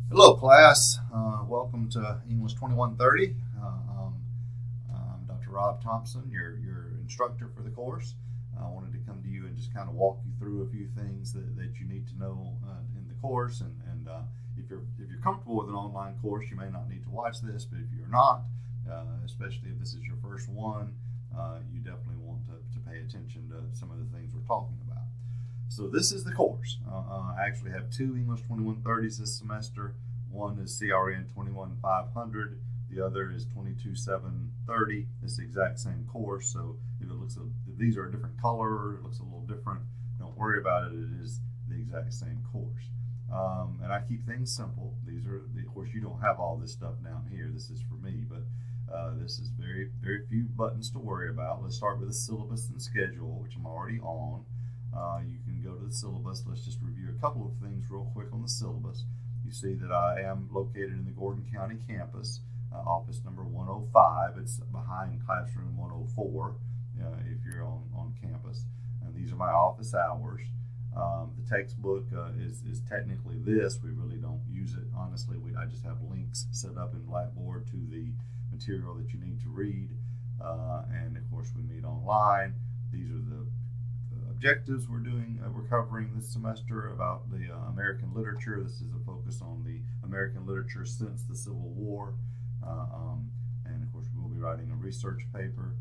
Hello, class. Welcome to English 2130. I'm Dr. Rob Thompson, your instructor for the course. I wanted to come to you and just kind of walk you through a few things that you need to know in the course. And if you're comfortable with an online course, you may not need to watch this. But if you're not, especially if this is your first one, you definitely want to pay attention to some of the things we're talking about. So this is the course. I actually have two English 2130s this semester. One is CRN 21500. The other is 22730. It's the exact same course. So if these are a different color, it looks a little different, don't worry about it. It is the exact same course. And I keep things simple. Of course, you don't have all this stuff down here. This is for me, but this is very, very few buttons to worry about. Let's start with the syllabus and schedule, which I'm already on. You can go to the syllabus. Let's just review a couple of things real quick on the syllabus. You see that I am located in the Gordon County campus, office number 105. It's behind classroom 104 if you're on campus. And these are my office hours. The textbook is technically this. We really don't use it, honestly. I just have links set up in Blackboard to the material that you need to read. And of course, we meet online. These are the objectives we're covering this semester about the American literature. This is a focus on the American literature since the Civil War, and of course we'll be writing a research paper.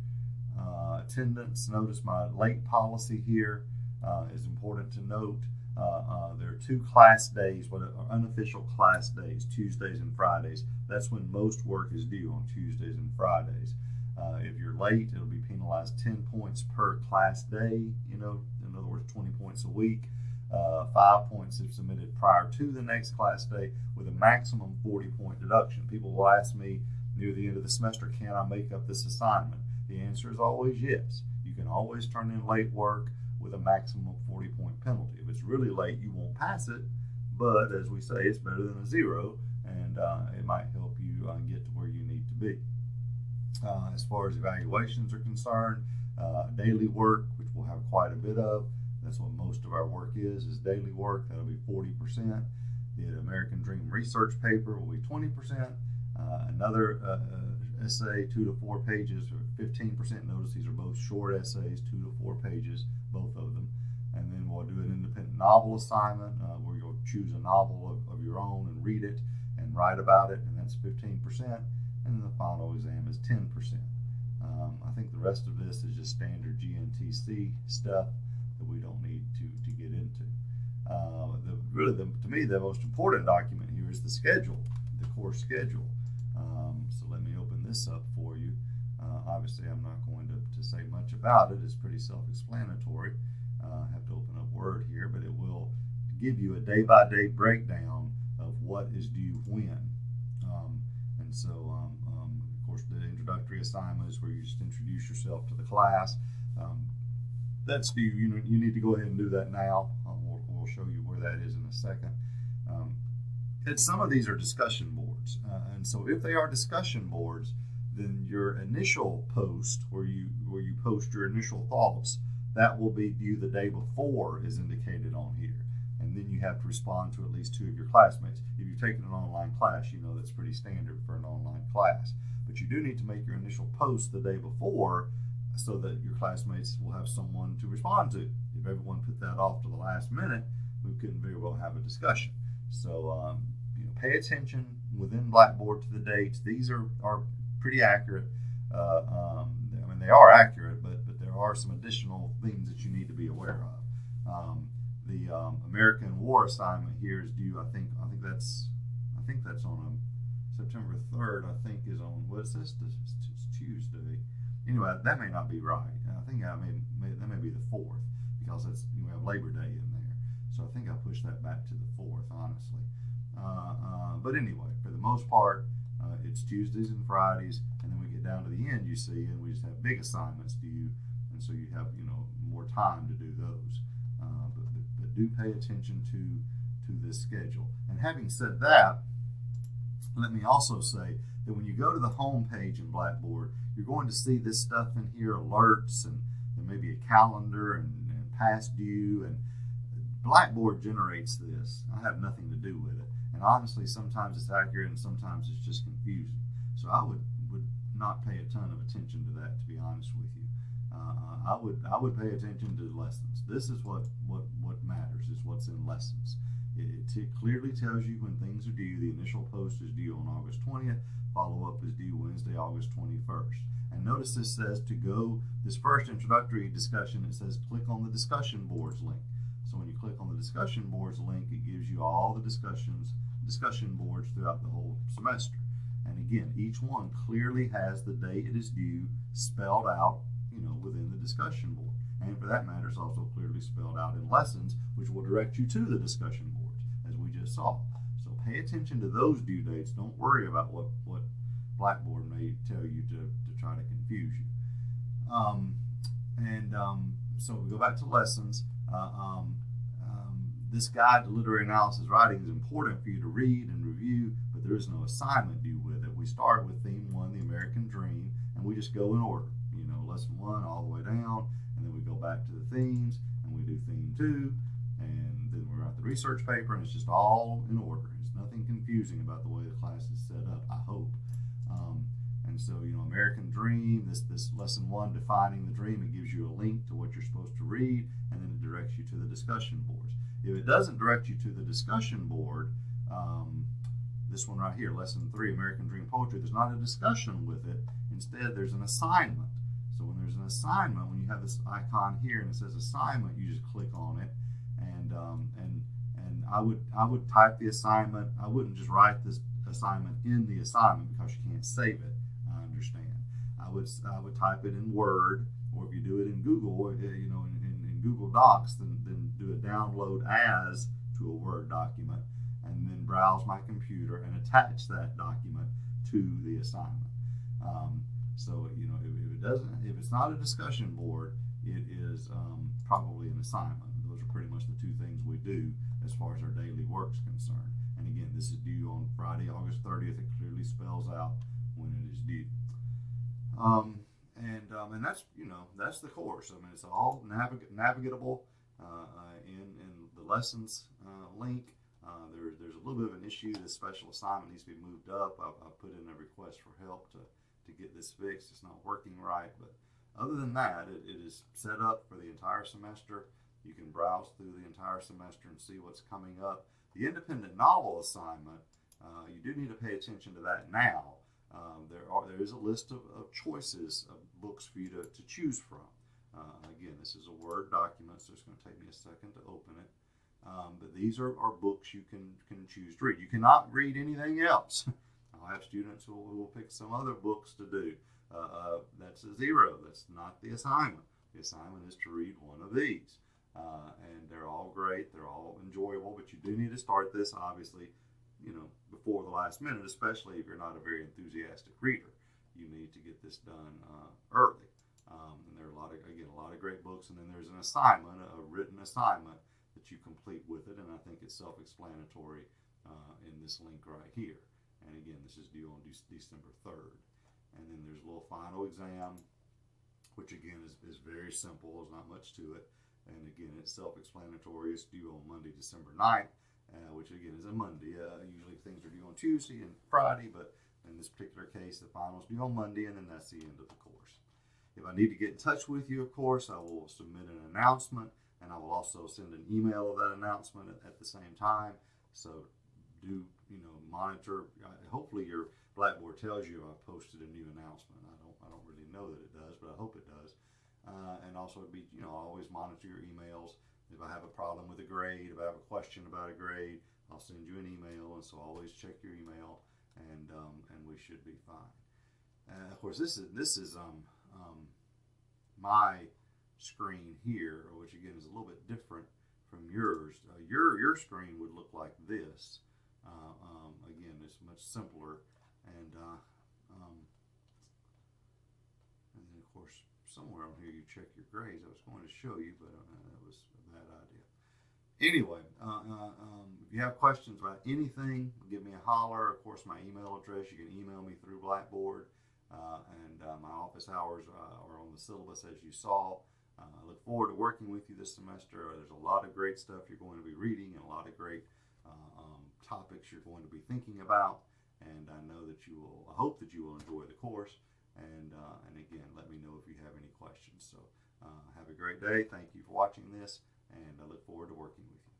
Attendance, notice my late policy here is important to note. There are two class days, what are unofficial class days, Tuesdays and Fridays. That's when most work is due, on Tuesdays and Fridays. If you're late, it'll be penalized 10 points per class day, in other words, 20 points a week. 5 points if submitted prior to the next class day, with a maximum 40-point deduction. People will ask me near the end of the semester, can I make up this assignment? The answer is always yes. You can always turn in late work with a maximum 40-point penalty. If it's really late, you won't pass it, but as we say, it's better than a zero, and it might help you get to where you need to be. As far as evaluations are concerned, daily work, which we'll have quite a bit of. That's what most of our work is daily work. That'll be 40%. The American Dream research paper will be 20%. Another essay, 2 to 4 pages, or 15%. Notice these are both short essays, 2 to 4 pages, both of them. And then we'll do an independent novel assignment where you'll choose a novel of your own and read it and write about it, and that's 15%. And then the final exam is 10%. I think the rest of this is just standard GNTC stuff that we don't need to get into. To me, the most important document here is the schedule, the course schedule. So let me open this up for you. Obviously, I'm not going to say much about it. It's pretty self-explanatory. I have to open up Word here, but it will give you a day-by-day breakdown of what is due when. And so, of course, the introductory assignment is where you just introduce yourself to the class. That's due. You need to go ahead and do that now. We'll show you where that is in a second. And some of these are discussion boards, and so if they are discussion boards, then your initial post, where you post your initial thoughts, that will be due the day before, is indicated on here. And then you have to respond to at least 2 of your classmates. If you've taken an online class, you know that's pretty standard for an online class. But you do need to make your initial post the day before so that your classmates will have someone to respond to. If everyone put that off to the last minute, we couldn't very well have a discussion. So pay attention within Blackboard to the dates. These are pretty accurate. They are accurate, but there are some additional things that you need to be aware of. The American War assignment here is due. I think that's on September 3rd. I think is on what's this? It's Tuesday. Anyway, that may not be right. I think that may be the 4th, because we have Labor Day in there. So I think I pushed that back to the 4th, honestly. But anyway, for the most part, it's Tuesdays and Fridays, and then we get down to the end, you see, and we just have big assignments due, and so you have more time to do those. But do pay attention to this schedule. And having said that, let me also say that when you go to the home page in Blackboard, you're going to see this stuff in here, alerts, and there may be a calendar and past due, and Blackboard generates this. I have nothing to do with it. And honestly, sometimes it's accurate and sometimes it's just confusing. So I would not pay a ton of attention to that, to be honest with you. I would pay attention to lessons. This is what matters, is what's in lessons. It clearly tells you when things are due. The initial post is due on August 20th. Follow-up is due Wednesday, August 21st. And notice this says to go, this first introductory discussion, it says click on the discussion boards link. So when you click on the discussion boards link, it gives you all the discussion boards throughout the whole semester. And again, each one clearly has the date it is due spelled out, within the discussion board. And for that matter, it's also clearly spelled out in lessons, which will direct you to the discussion boards, as we just saw. So pay attention to those due dates. Don't worry about what Blackboard may tell you to try to confuse you. So we go back to lessons. This guide to literary analysis writing is important for you to read and review, but there is no assignment due with it. We start with theme 1, the American Dream, and we just go in order. Lesson 1 all the way down, and then we go back to the themes, and we do theme 2, and then we write the research paper, and it's just all in order. There's nothing confusing about the way the class is set up, I hope. And so, American Dream, this lesson 1, defining the dream, it gives you a link to what you're supposed to read, and then it directs you to the discussion boards. If it doesn't direct you to the discussion board, this one right here, lesson 3, American Dream Poetry, there's not a discussion with it. Instead, there's an assignment. So when there's an assignment, when you have this icon here and it says assignment, you just click on it, and I would type the assignment. I wouldn't just write this assignment in the assignment because you can't save it. I understand. I would type it in Word, or if you do it in Google, in Google Docs, then do a download as to a Word document, and then browse my computer and attach that document to the assignment. So if it's not a discussion board, it is probably an assignment. Those are pretty much the two things we do as far as our daily work's concerned. And again, this is due on Friday, August 30th. It clearly spells out when it is due. And that's the course. I mean, it's all navigatable in the lessons link. There's a little bit of an issue. This special assignment needs to be moved up. I put in a request for help to get this fixed. It's not working right, but other than that, it is set up for the entire semester. You can browse through the entire semester and see what's coming up. The independent novel assignment, you do need to pay attention to that now. There is a list of choices of books for you to choose from. Again, this is a Word document, so it's going to take me a second to open it. But these are books you can choose to read. You cannot read anything else. I'll have students who will pick some other books to do. That's a 0. That's not the assignment. The assignment is to read one of these. And they're all great. They're all enjoyable, but you do need to start this, obviously, before the last minute, especially if you're not a very enthusiastic reader. You need to get this done early. And there are a lot of great books, and then there's an assignment, a written assignment that you complete with it, and I think it's self-explanatory in this link right here. And again, this is due on December 3rd. And then there's a little final exam, which again is very simple. There's not much to it. And again, it's self-explanatory. It's due on Monday, December 9th, which again is a Monday. Usually things are due on Tuesday and Friday, but in this particular case, the final is due on Monday, and then that's the end of the course. If I need to get in touch with you, of course, I will submit an announcement, and I will also send an email of that announcement at the same time. So do monitor. Hopefully your Blackboard tells you if I posted a new announcement. I don't really know that it does, but I hope it does. And also always monitor your emails. If I have a problem with a grade, if I have a question about a grade, I'll send you an email. And so always check your email, and we should be fine. And of course, this is my screen here, which again is a little bit different from yours. Your screen would look like this. Again, it's much simpler, and then of course somewhere on here you check your grades. I was going to show you, but that was a bad idea. Anyway, if you have questions about anything, give me a holler. Of course, my email address, you can email me through Blackboard, and my office hours are on the syllabus as you saw. I look forward to working with you this semester. There's a lot of great stuff you're going to be reading, and a lot of great topics you're going to be thinking about. And I know that you will, I hope that you will enjoy the course. And again, let me know if you have any questions. So have a great day. Thank you for watching this, and I look forward to working with you.